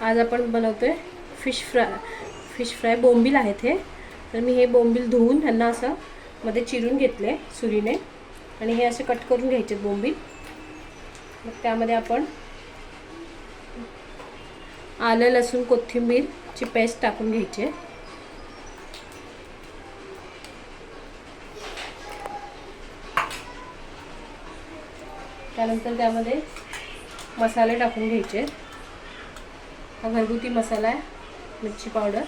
आज आपण बनवतोय फिश फ्राय बोंबील आहेत हे. तर मी हे बोंबील धुवून त्यांना असं मध्ये चिरून घेतले सुरीने आणि हे असे कट करून घ्यायचे बोंबील. मग त्यामध्ये आपण आलं लसूण कोथिंबीरची पेस्ट टाकून घ्यायची. त्यानंतर त्यामध्ये मसाले टाकून घ्यायचे. हा घरगुती मसाला आहे, मिरची पावडर,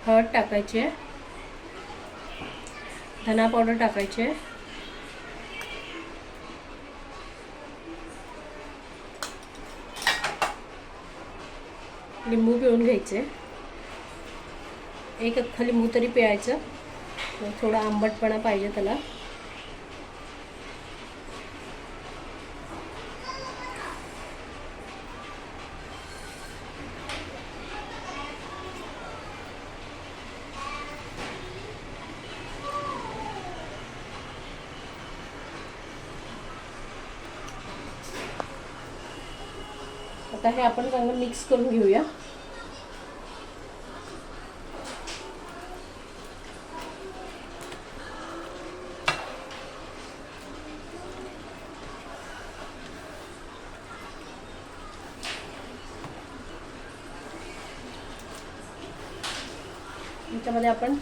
हळद टाकायची आहे, धना पावडर टाकायची आहे, लिंबू पिळून घ्यायचे, एक अख्खा लिंबू तरी पिळायचं, थोडा आंबटपणा पाहिजे त्याला. आता हे आपण चांगलं मिक्स करून घेऊया. याच्यामध्ये आपण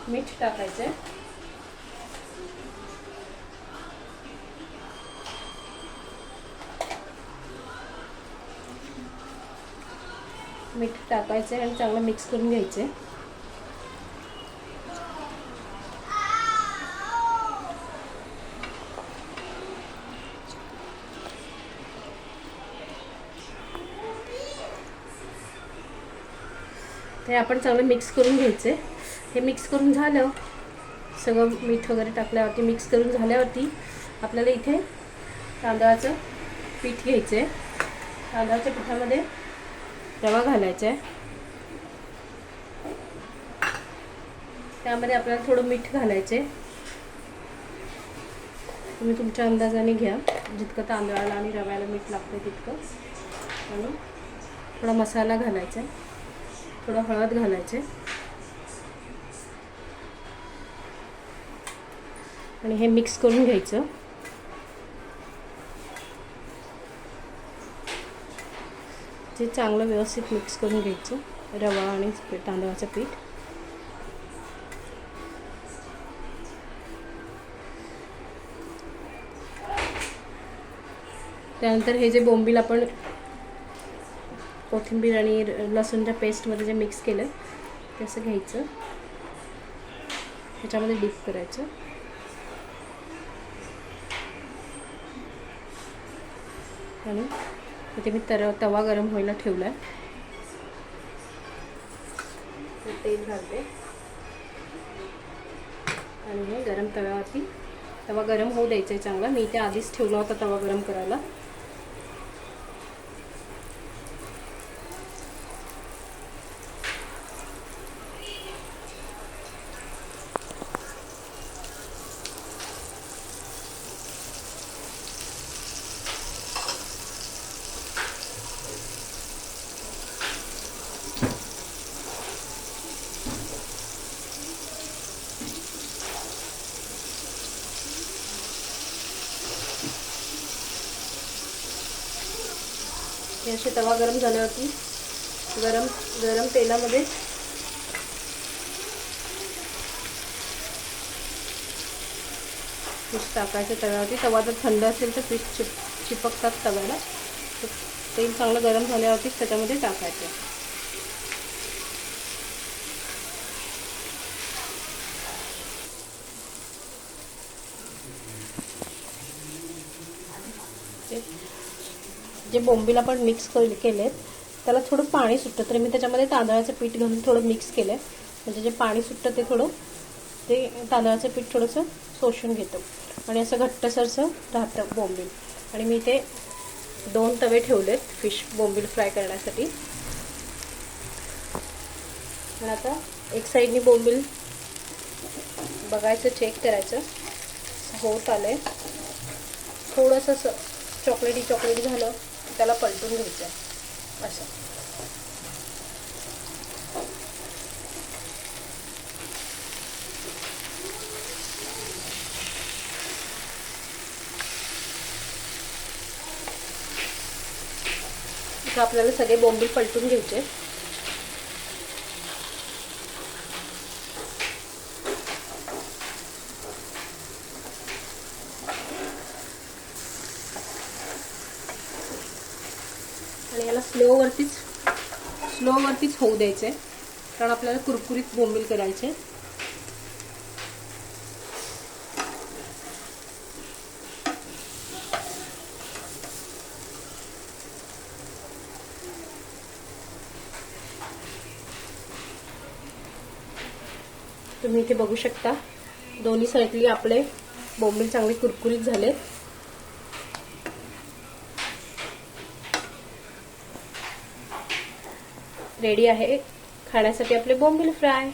मीठ टाकायचं आहे. मीठ टाकायचं आहे आणि चांगलं मिक्स करून घ्यायचं आहे. ते आपण चांगलं मिक्स करून घ्यायचं आहे. हे मिक्स करून झालं, सगळं मीठ वगैरे टाकल्यावरती मिक्स करून झाल्यावरती आपल्याला इथे तांदळाचं पीठ घ्यायचं आहे. तांदळाच्या पिठामध्ये रवा घालायचा आहे. त्यामध्ये आपल्याला थोडं मीठ घालायचं आहे. तुम्ही तुमच्या अंदाजाने घ्या, जितकं तांदळाला आणि रव्याला मीठ लागतं तितकं. आणि थोडा मसाला घालायचा आहे, थोडं हळद घालायचे आणि हे मिक्स करून घ्यायचं. ते चांगलं व्यवस्थित मिक्स करून घ्यायचं, रवा आणि तांदळाचं पीठ. त्यानंतर हे जे बोंबील आपण कोथिंबीर आणि लसूणच्या पेस्टमध्ये जे मिक्स केलं ते असं घ्यायचं, ह्याच्यामध्ये डीप करायचं. आणि इथे मी तवा गरम व्हायला ठेवला आहे. तेल घालते आणि हे गरम तव्यावरती तवा गरम होऊ द्यायचा आहे चांगला. मी इथे आधीच ठेवला होता तवा गरम करायला. हे असे तवा गरम झाल्यावरती गरम तेलामध्ये फिश टाकायचं तव्यावरती. तवा जर थंड असेल तर फिश चिपकतात तव्याला. तर तेल चांगलं गरम झाल्यावरती त्याच्यामध्ये टाकायचं. जे बोंबील आपण मिक्स केलेत त्याला थोडं पाणी सुटतं, तर मी त्याच्यामध्ये तांदळाचं पीठ घालून थोडं मिक्स केलं आहे. म्हणजे जे पाणी सुटतं ते थोडं तांदळाचं पीठ थोडंसं शोषून घेतं आणि असं घट्टसरसं राहतं बोंबील. आणि मी ते 2 तवे ठेवलेत फिश बोंबील फ्राय करण्यासाठी. आणि आता एक साईडनी बोंबील बघायचं, चेक करायचं होत आलंय. थोडंसं चॉकलेटी झालं त्याला पलटून घ्यायचं आहे असं. आपल्याला सगळे बोंबील पलटून घ्यायचे. आणि याला स्लोवरतीच होऊ द्यायचे, कारण आपल्याला कुरकुरीत बोंबील करायचे. तुम्ही इथे बघू शकता दोन्ही साईडली आपले बोंबील चांगले कुरकुरीत झाले. रेडी आहे खाण्यासाठी आपले बोंबील फ्राय.